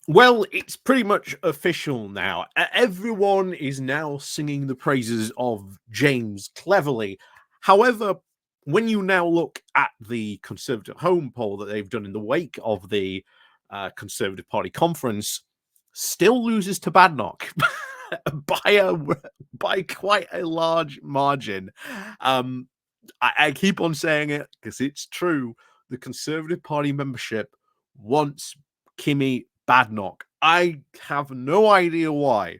Well, it's pretty much official now. Everyone is now singing the praises of James Cleverly. However, when you now look at the Conservative home poll that they've done in the wake of the Conservative Party conference, still loses to Badnock by quite a large margin. Um, I keep on saying it because it's true. The Conservative Party membership wants Kimmy Badnock. I have no idea why.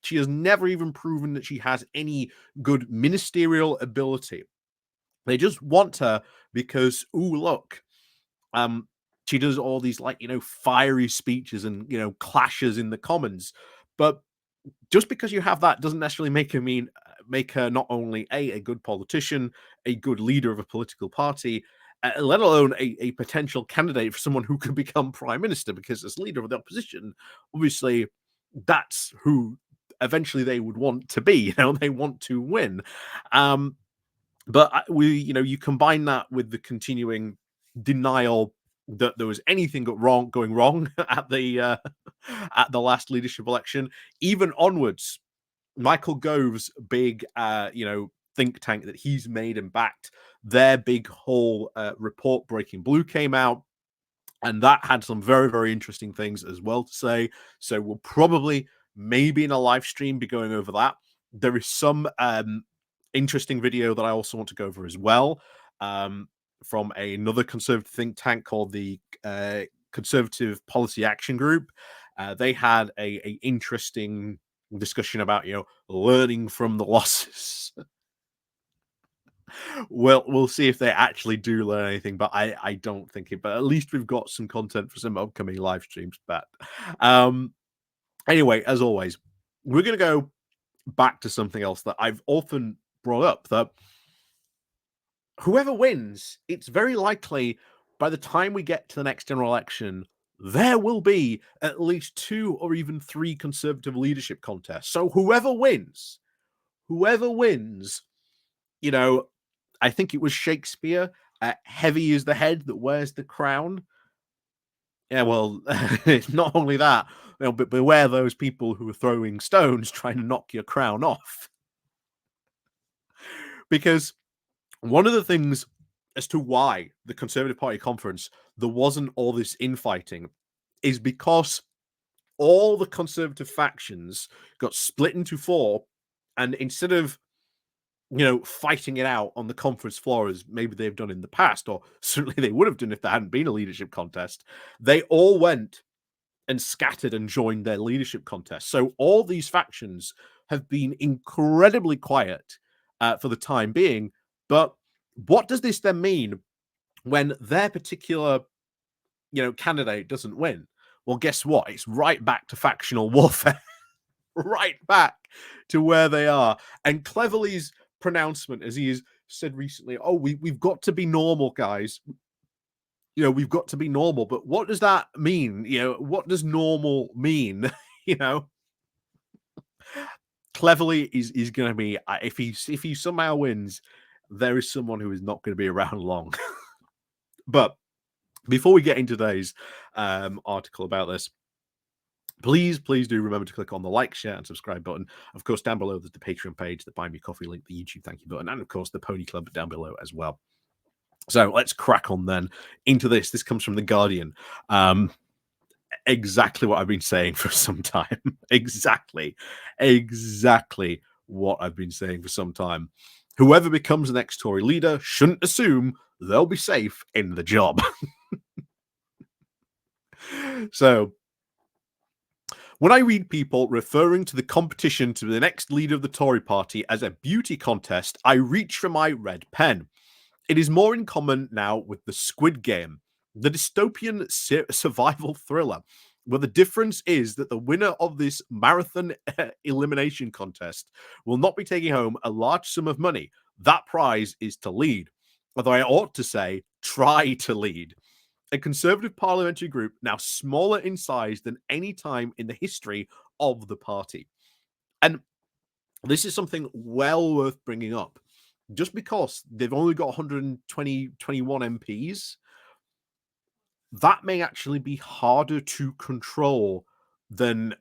She has never even proven that she has any good ministerial ability. They just want her because, ooh, look, um, she does all these fiery speeches and clashes in the Commons. But just because you have that doesn't necessarily make her not only a good politician, a good leader of a political party, let alone a potential candidate for someone who could become prime minister. Because as leader of the opposition, obviously, that's who eventually they would want to be. They want to win. But you combine that with the continuing denial that there was anything going wrong at the last leadership election, even onwards. Michael Gove's big, think tank that he's made and backed, their big whole report, Breaking Blue, came out, and that had some very, very interesting things as well to say. So we'll probably, maybe in a live stream, be going over that. There is some interesting video that I also want to go over as well, from another conservative think tank called the Conservative Policy Action Group. They had a interesting discussion about learning from the losses. We'll see if they actually do learn anything, but I don't think it. But at least we've got some content for some upcoming live streams. But anyway, as always, we're gonna go back to something else that I've often brought up, that whoever wins, it's very likely by the time we get to the next general election, there will be at least 2 or even 3 conservative leadership contests. So whoever wins, I think it was Shakespeare, heavy is the head that wears the crown. Yeah, well, not only that, but beware those people who are throwing stones trying to knock your crown off. Because one of the things as to why the Conservative Party conference, there wasn't all this infighting, is because all the conservative factions got split into 4, and instead of fighting it out on the conference floor as maybe they've done in the past, or certainly they would have done if there hadn't been a leadership contest, they all went and scattered and joined their leadership contest. So all these factions have been incredibly quiet for the time being. But what does this then mean when their particular candidate doesn't win? Well, guess what? It's right back to factional warfare. Right back to where they are. And Cleverly's pronouncement, as he has said recently, we've got to be normal, guys. We've got to be normal. But what does that mean? What does normal mean? you know, Cleverly is going to be, if he somehow wins, there is someone who is not going to be around long. But before we get into today's article about this, please do remember to click on the like, share, and subscribe button. Of course, down below there's the Patreon page, the Buy Me Coffee link, the YouTube thank you button, and of course the Pony Club down below as well. So let's crack on then into this. This comes from The Guardian. Exactly what I've been saying for some time. exactly what I've been saying for some time. Whoever becomes the next Tory leader shouldn't assume they'll be safe in the job. So, when I read people referring to the competition to the next leader of the Tory party as a beauty contest, I reach for my red pen. It is more in common now with the Squid Game, the dystopian survival thriller, where the difference is that the winner of this marathon elimination contest will not be taking home a large sum of money. That prize is to lead. Although I ought to say, try to lead. A Conservative parliamentary group now smaller in size than any time in the history of the party. And this is something well worth bringing up. Just because they've only got 121 MPs, that may actually be harder to control than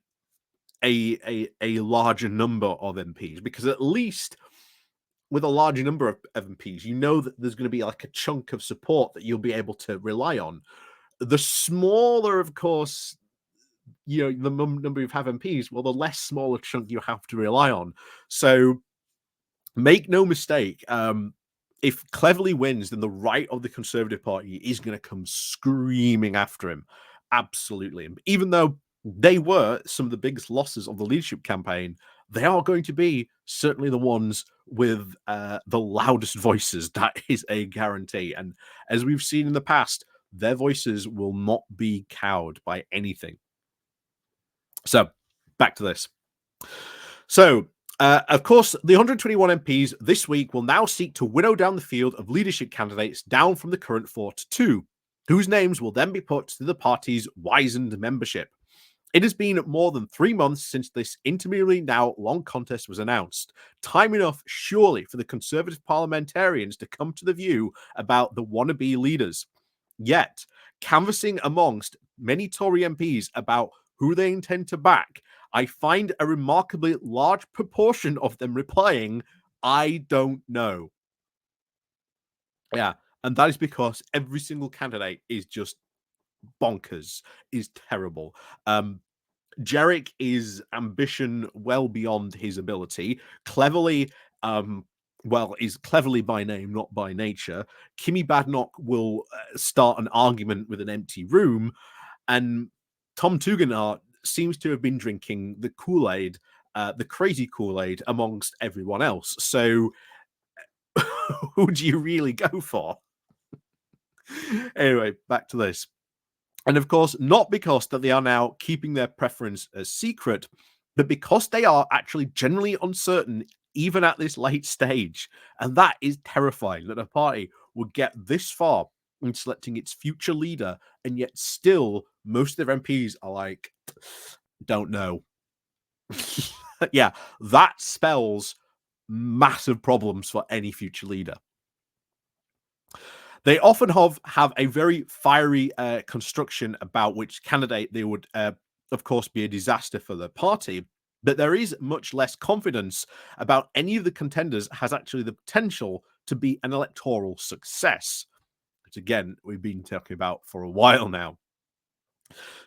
a larger number of MPs, because at least with a larger number of MPs, you know that there's going to be like a chunk of support that you'll be able to rely on. The smaller, of course, the number you have MPs, well, the less smaller chunk you have to rely on. So make no mistake, if Cleverly wins, then the right of the Conservative Party is going to come screaming after him. Absolutely. Even though they were some of the biggest losses of the leadership campaign, they are going to be certainly the ones with the loudest voices. That is a guarantee. And as we've seen in the past, their voices will not be cowed by anything. So back to this. So, of course, the 121 MPs this week will now seek to winnow down the field of leadership candidates down from the current 4 to 2, whose names will then be put to the party's wizened membership. It has been more than 3 months since this interminably now long contest was announced. Time enough, surely, for the Conservative parliamentarians to come to the view about the wannabe leaders. Yet, canvassing amongst many Tory MPs about who they intend to back, I find a remarkably large proportion of them replying, "I don't know." Yeah, and that is because every single candidate is just bonkers, is terrible. Jarek is ambition well beyond his ability. Cleverly, is cleverly by name, not by nature. Kimmy Badenoch will start an argument with an empty room, and Tom Tugendhat seems to have been drinking the Kool-Aid, the crazy Kool-Aid amongst everyone else. So who do you really go for? Anyway, back to this. And of course, not because that they are now keeping their preference a secret, but because they are actually generally uncertain even at this late stage. And that is terrifying, that a party would get this far in selecting its future leader, and yet still most of their MPs are like, don't know. Yeah, that spells massive problems for any future leader. They often have a very fiery construction about which candidate they would, of course, be a disaster for the party. But there is much less confidence about any of the contenders has actually the potential to be an electoral success, which again, we've been talking about for a while now.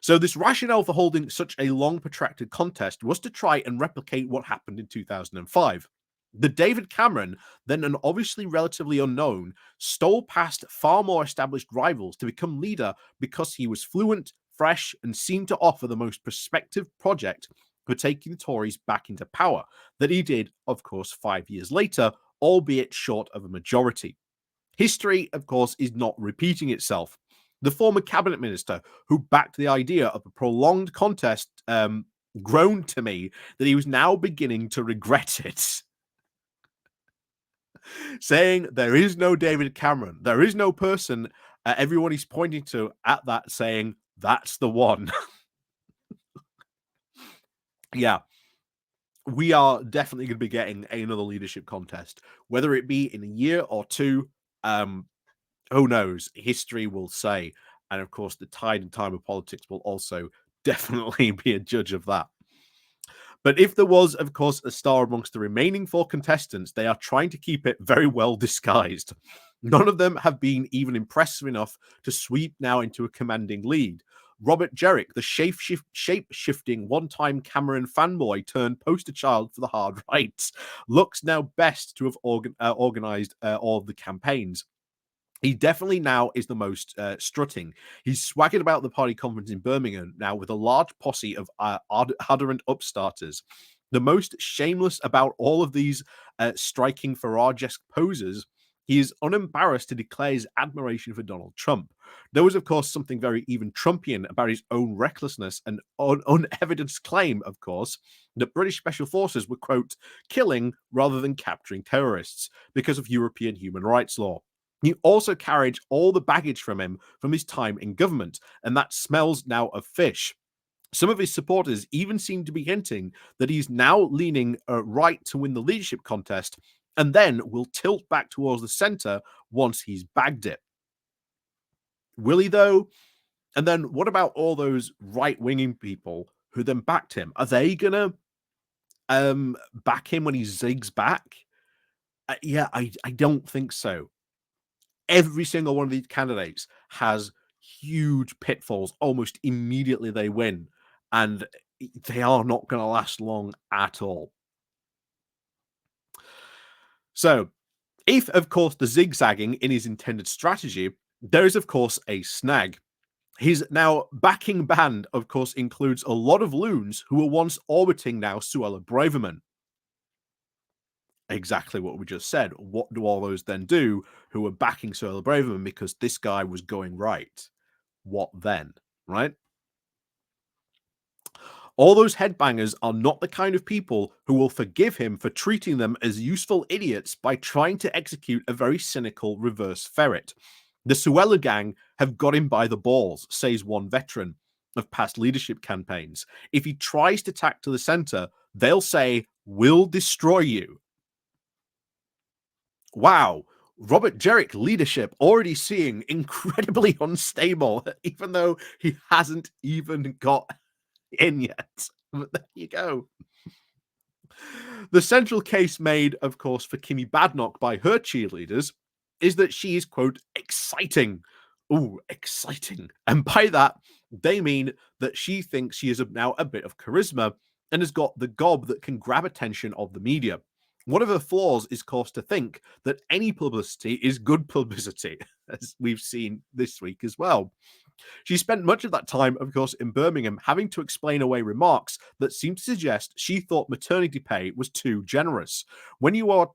So this rationale for holding such a long protracted contest was to try and replicate what happened in 2005. The David Cameron, then an obviously relatively unknown, stole past far more established rivals to become leader because he was fluent, fresh, and seemed to offer the most prospective project for taking the Tories back into power, that he did, of course, 5 years later, albeit short of a majority. History, of course, is not repeating itself. The former cabinet minister who backed the idea of a prolonged contest groaned to me that he was now beginning to regret it, saying there is no David Cameron. There is no person everyone is pointing to at that saying, that's the one. Yeah, we are definitely going to be getting another leadership contest, whether it be in a year or two. Who knows? History will say. And of course, the tide and time of politics will also definitely be a judge of that. But if there was, of course, a star amongst the remaining 4 contestants, they are trying to keep it very well disguised. None of them have been even impressive enough to sweep now into a commanding lead. Robert Jerrick, the shape-shifting one-time Cameron fanboy turned poster child for the hard right, looks now best to have organized all of the campaigns. He definitely now is the most strutting. He's swagging about the party conference in Birmingham now with a large posse of adherent upstarters. The most shameless about all of these striking Farage-esque posers, he is unembarrassed to declare his admiration for Donald Trump. There was, of course, something very even Trumpian about his own recklessness and unevidenced claim, of course, that British special forces were, quote, killing rather than capturing terrorists because of European human rights law. He also carried all the baggage from him from his time in government, and that smells now of fish. Some of his supporters even seem to be hinting that he's now leaning right to win the leadership contest and then will tilt back towards the center once he's bagged it. Will he, though? And then what about all those right-winging people who then backed him? Are they gonna back him when he zigs back? Yeah, I don't think so. Every single one of these candidates has huge pitfalls almost immediately they win, and they are not going to last long at all. So, if of course the zigzagging in his intended strategy, there is of course a snag. His now backing band, of course, includes a lot of loons who were once orbiting now Suella Braverman. Exactly what we just said. What do all those then do who were backing Suella Braverman because this guy was going right? What then? Right? All those headbangers are not the kind of people who will forgive him for treating them as useful idiots by trying to execute a very cynical reverse ferret. The Suella gang have got him by the balls, says one veteran of past leadership campaigns. If he tries to tack to the center, they'll say, "We'll destroy you." Wow. Robert Jerrick leadership already seeing incredibly unstable, even though he hasn't even got in yet. But there you go. The central case made, of course, for Kimmy Badnock by her cheerleaders is that she is, quote, exciting. Ooh, exciting. And by that, they mean that she thinks she is now a bit of charisma and has got the gob that can grab attention of the media. One of her flaws is, of course, to think that any publicity is good publicity, as we've seen this week as well. She spent much of that time, of course, in Birmingham, having to explain away remarks that seemed to suggest she thought maternity pay was too generous. When you are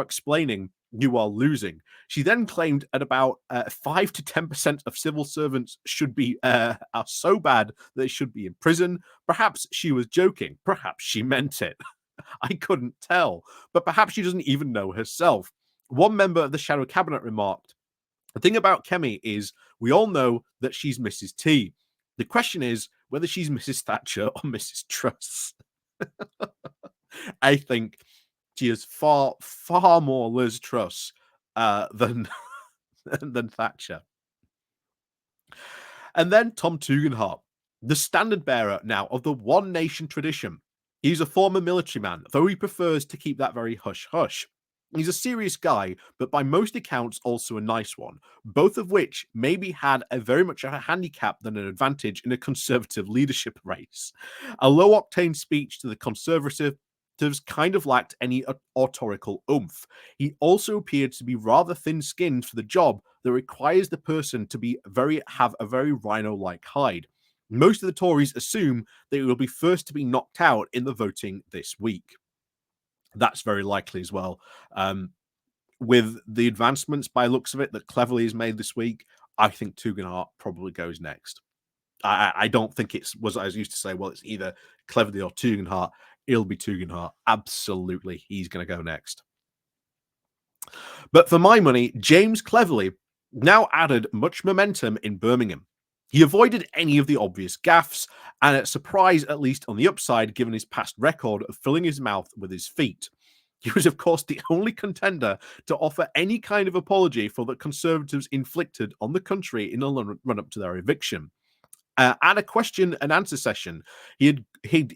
explaining, you are losing. She then claimed at about 5 to 10% of civil servants should be are so bad that they should be in prison. Perhaps she was joking. Perhaps she meant it. I couldn't tell. But perhaps she doesn't even know herself. One member of the Shadow Cabinet remarked, "The thing about Kemi is we all know that she's Mrs. T. The question is whether she's Mrs. Thatcher or Mrs. Truss." I think she is far, far more Liz Truss than than Thatcher. And then Tom Tugendhat, the standard bearer now of the One Nation tradition. He's a former military man, though he prefers to keep that very hush-hush. He's a serious guy, but by most accounts also a nice one, both of which maybe had a very much a handicap than an advantage in a conservative leadership race. A low-octane speech to the conservatives kind of lacked any authorical oomph. He also appeared to be rather thin-skinned for the job that requires the person to be have a very rhino-like hide. Most of the Tories assume that it will be first to be knocked out in the voting this week. That's very likely as well. With the advancements by looks of it that Cleverly has made this week, I think Tugendhat probably goes next. I don't think it's was I used to say, well, it's either Cleverly or Tugendhat. It'll be Tugendhat. Absolutely, he's going to go next. But for my money, James Cleverly now added much momentum in Birmingham. He avoided any of the obvious gaffes, and a surprise, at least on the upside, given his past record of filling his mouth with his feet. He was, of course, the only contender to offer any kind of apology for the Conservatives inflicted on the country in the run-up to their eviction. At a question and answer session, he'd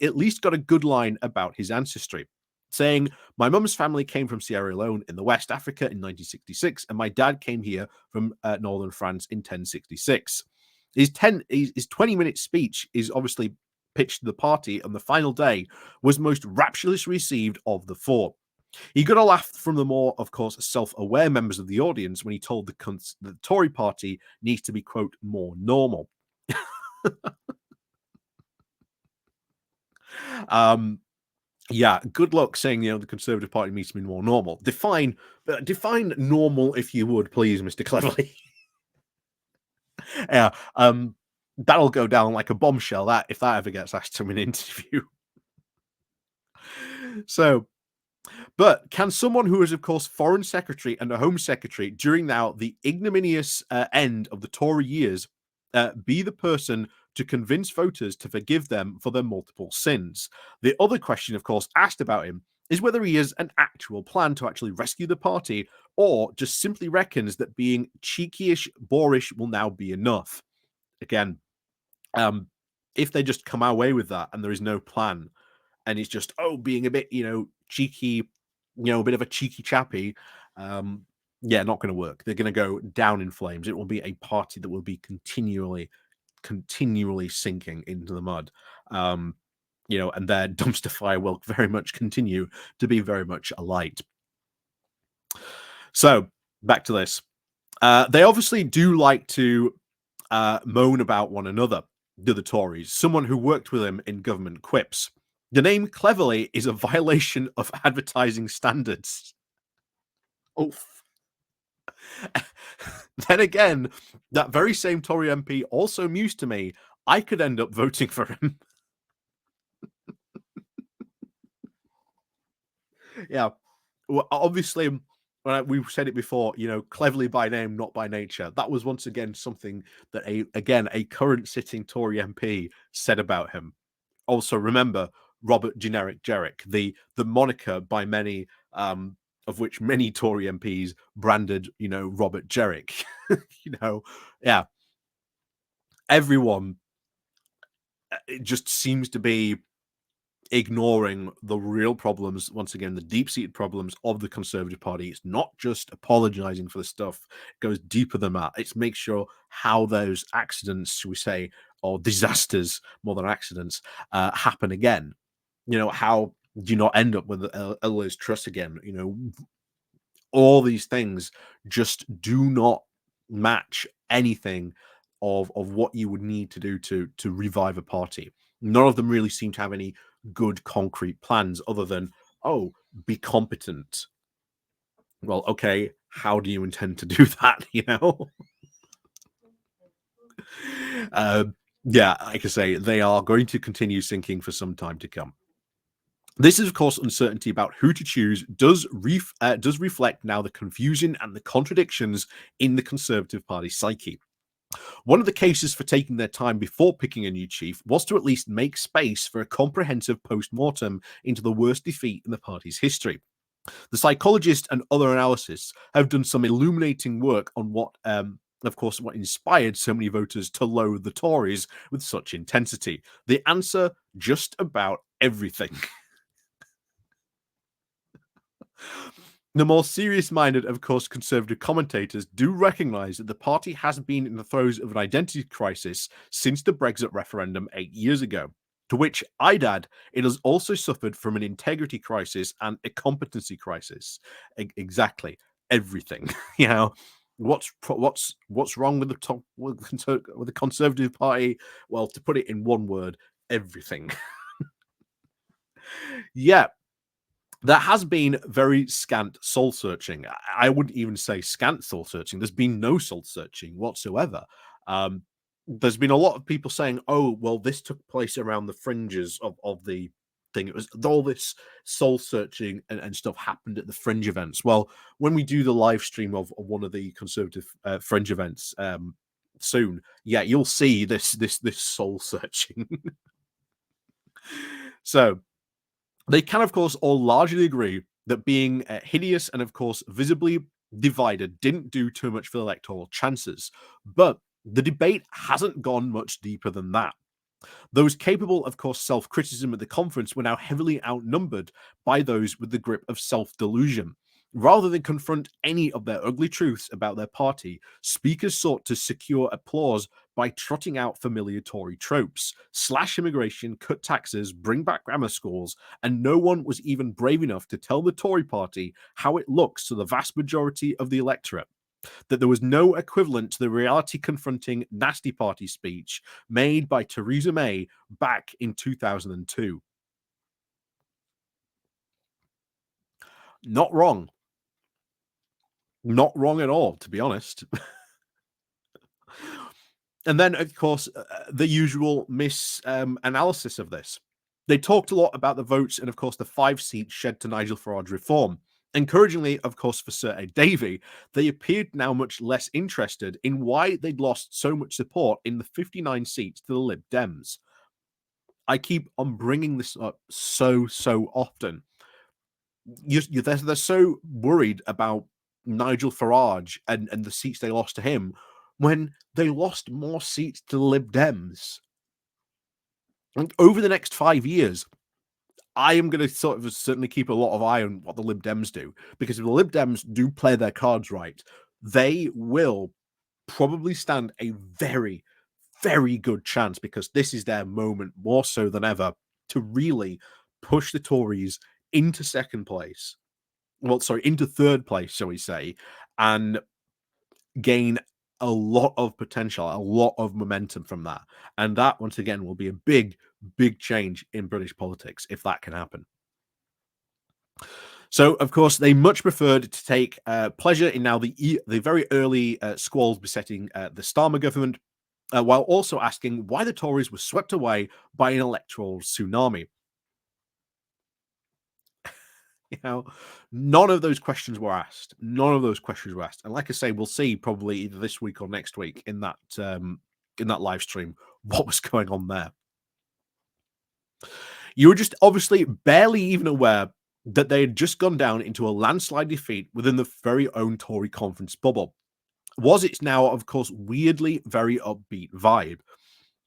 at least got a good line about his ancestry, saying, "My mum's family came from Sierra Leone in the West Africa in 1966, and my dad came here from northern France in 1066. His 20-minute speech is obviously pitched to the party on the final day, was most rapturously received of the four. He got a laugh from the more, of course, self-aware members of the audience when he told the Tory party needs to be, quote, more normal." Yeah, good luck saying, the Conservative Party needs to be more normal. Define normal, if you would, please, Mr. Cleverly. Yeah, that'll go down like a bombshell, that if that ever gets asked to an interview. So, but can someone who is, of course, Foreign Secretary and a Home Secretary during now the ignominious end of the Tory years be the person to convince voters to forgive them for their multiple sins? The other question, of course, asked about him is whether he has an actual plan to actually rescue the party or just simply reckons that being cheekyish, boorish will now be enough. again, um, if they just come our way with that and there is no plan, and it's just, oh, being a bit, cheeky, a bit of a cheeky chappy, yeah, not going to work. They're going to go down in flames. It will be a party that will be continually sinking into the mud. And their dumpster fire will very much continue to be very much alight. So back to this. They obviously do like to moan about one another, do the Tories. Someone who worked with him in government quips. The name cleverly is a violation of advertising standards. Oof. Then again, that very same Tory MP also mused to me, I could end up voting for him. Yeah. Well, obviously, we've said it before, cleverly by name, not by nature. That was once again something that a current sitting Tory MP said about him. Also, remember Robert Generic Jerrick, the moniker by many, of which many Tory MPs branded, Robert Jerrick. Yeah, everyone it just seems to be ignoring the real problems, once again, the deep-seated problems of the Conservative Party. It's not just apologizing for the stuff, it goes deeper than that. It's make sure how those accidents, shall we say, or disasters more than accidents, happen again. How do you not end up with Liz Truss again? All these things just do not match anything of what you would need to do to revive a party. None of them really seem to have any good concrete plans other than, oh, be competent. Well, okay, how do you intend to do that? uh, yeah, like I say, they are going to continue sinking for some time to come. This is, of course, uncertainty about who to choose does reflect now the confusion and the contradictions in the Conservative Party psyche. One of the cases for taking their time before picking a new chief was to at least make space for a comprehensive post-mortem into the worst defeat in the party's history. The psychologists and other analysts have done some illuminating work on what inspired so many voters to loathe the Tories with such intensity. The answer, just about everything. The more serious-minded, of course, Conservative commentators do recognise that the party has been in the throes of an identity crisis since the Brexit referendum 8 years ago, to which I'd add it has also suffered from an integrity crisis and a competency crisis. Exactly. Everything. What's wrong with the Conservative Party? Well, to put it in one word, everything. Yeah. There has been very scant soul searching. I wouldn't even say scant soul searching. There's been no soul searching whatsoever. There's been a lot of people saying, oh, well, this took place around the fringes of the thing. It was all this soul searching and stuff happened at the fringe events. Well, when we do the live stream of one of the Conservative fringe events soon, yeah, you'll see this soul searching. So they can, of course, all largely agree that being hideous and, of course, visibly divided didn't do too much for the electoral chances. But the debate hasn't gone much deeper than that. Those capable, of course, self-criticism at the conference were now heavily outnumbered by those with the grip of self-delusion. Rather than confront any of their ugly truths about their party, speakers sought to secure applause by trotting out familiar Tory tropes: slash immigration, cut taxes, bring back grammar schools, and no one was even brave enough to tell the Tory party how it looks to the vast majority of the electorate. That there was no equivalent to the reality confronting nasty party speech made by Theresa May back in 2002. Not wrong. Not wrong at all, to be honest. And then, of course, the usual analysis of this. They talked a lot about the votes and, of course, the 5 seats shed to Nigel Farage reform. Encouragingly, of course, for Sir Ed Davey, they appeared now much less interested in why they'd lost so much support in the 59 seats to the Lib Dems. I keep on bringing this up so often. They're so worried about Nigel Farage and the seats they lost to him, when they lost more seats to the Lib Dems. And over the next 5 years, I am going to sort of certainly keep a lot of eye on what the Lib Dems do, because if the Lib Dems do play their cards right, they will probably stand a very, very good chance, because this is their moment more so than ever to really push the Tories into second place. Well, sorry, into third place, shall we say, and gain a lot of potential, a lot of momentum from that. And that, once again, will be a big, big change in British politics if that can happen. So, of course, they much preferred to take pleasure in now the very early squalls besetting the Starmer government, while also asking why the Tories were swept away by an electoral tsunami. You know, none of those questions were asked. None of those questions were asked. And like I say, we'll see probably either this week or next week in that live stream what was going on there. You were just obviously barely even aware that they had just gone down into a landslide defeat within the very own Tory conference bubble. Was its now, of course, weirdly very upbeat vibe.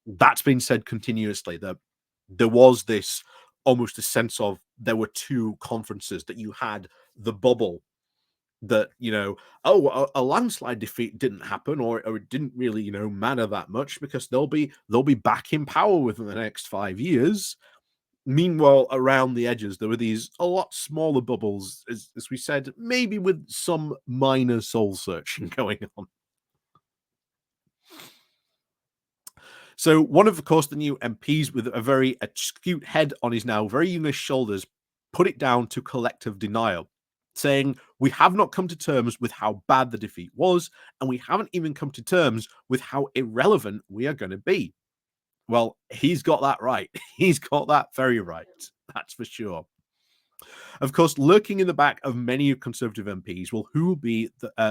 That's been said continuously, that there was this almost a sense of there were two conferences, that you had the bubble that, a landslide defeat didn't happen, or it didn't really, matter that much because they'll be back in power within the next 5 years. Meanwhile, around the edges, there were these a lot smaller bubbles, as we said, maybe with some minor soul searching going on. So one of course, the new MPs with a very acute head on his now very youngish shoulders put it down to collective denial, saying, "We have not come to terms with how bad the defeat was, and we haven't even come to terms with how irrelevant we are going to be." Well, he's got that right. He's got that very right. That's for sure. Of course, lurking in the back of many Conservative MPs will who will be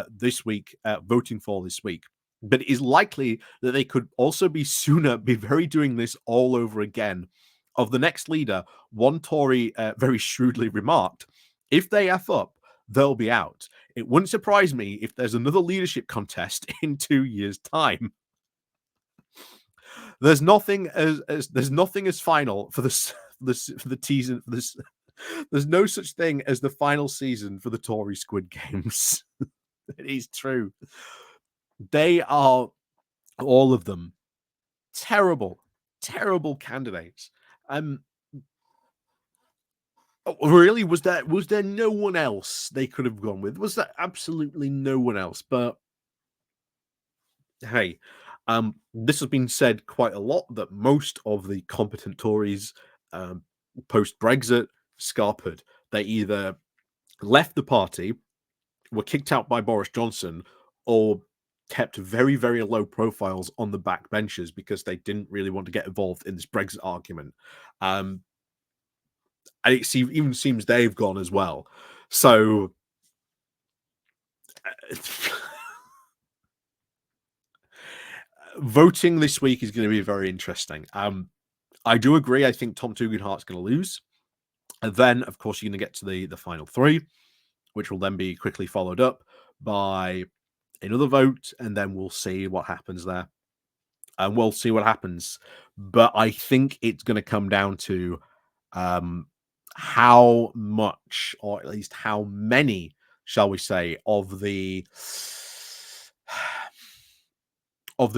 this week voting for this week. But it is likely that they could also be very doing this all over again. Of the next leader, one Tory very shrewdly remarked, "If they F up, they'll be out. It wouldn't surprise me if there's another leadership contest in 2 years' time." There's nothing as final for this for the teaser for this. There's no such thing as the final season for the Tory Squid Games. It is true. They are, all of them, terrible, terrible candidates. Really, was there no one else they could have gone with? Was there absolutely no one else? But hey, this has been said quite a lot, that most of the competent Tories post Brexit scarpered. They either left the party, were kicked out by Boris Johnson, or kept very, very low profiles on the back benches because they didn't really want to get involved in this Brexit argument. And even seems they've gone as well. So voting this week is going to be very interesting. I do agree. I think Tom Tugendhat's going to lose. And then, of course, you're going to get to the final three, which will then be quickly followed up by another vote, and then we'll see what happens there. And we'll see what happens. But I think it's going to come down to how much, or at least how many, shall we say, of the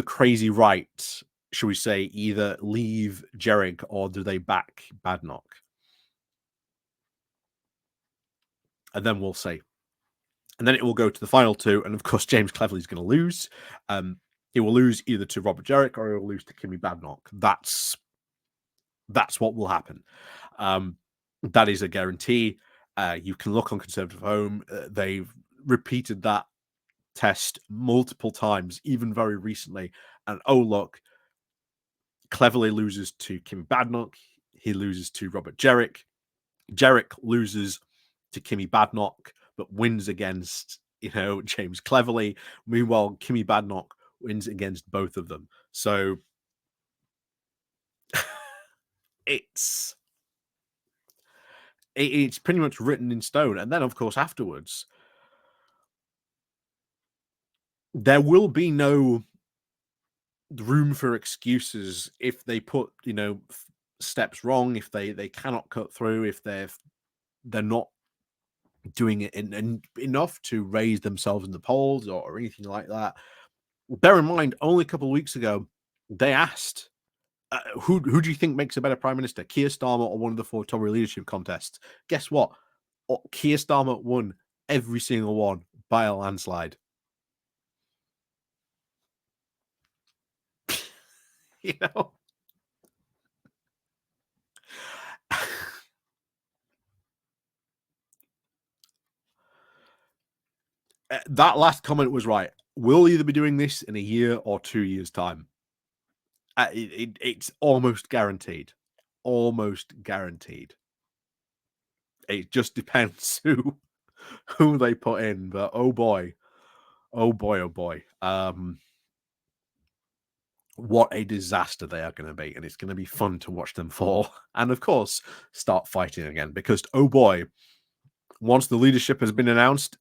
crazy right, shall we say, either leave Jerrick or do they back Badnock? And then we'll see. And then it will go to the final two, and of course, James Cleverly's going to lose. He will lose either to Robert Jerrick or he will lose to Kimmy Badnock. That's what will happen. That is a guarantee. You can look on Conservative Home. They've repeated that test multiple times, even very recently. And oh, look, Cleverly loses to Kimmy Badnock. He loses to Robert Jerrick. Jerrick loses to Kimmy Badnock, but wins against, James Cleverly. Meanwhile, Kimmy Badnock wins against both of them. So it's pretty much written in stone. And then, of course, afterwards, there will be no room for excuses if they put, steps wrong, if they cannot cut through, if they're not doing it in enough to raise themselves in the polls or anything like that. Bear in mind, only a couple of weeks ago, they asked, who do you think makes a better prime minister, Keir Starmer or one of the four Tory leadership contests? Guess what? Keir Starmer won every single one by a landslide. You know, that last comment was right. We'll either be doing this in a year or 2 years' time. It's almost guaranteed. Almost guaranteed. It just depends who they put in. But oh boy, oh boy, oh boy. What a disaster they are going to be, and it's going to be fun to watch them fall, and of course, start fighting again. Because oh boy, once the leadership has been announced,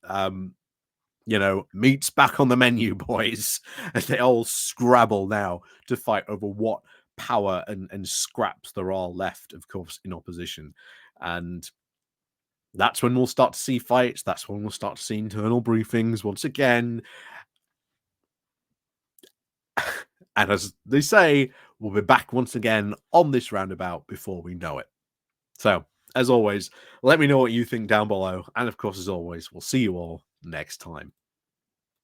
meat's back on the menu, boys, as they all scrabble now to fight over what power and scraps there are left, of course, in opposition. And that's when we'll start to see fights. That's when we'll start to see internal briefings once again. And as they say, we'll be back once again on this roundabout before we know it. So, as always, let me know what you think down below. And of course, as always, we'll see you all next time.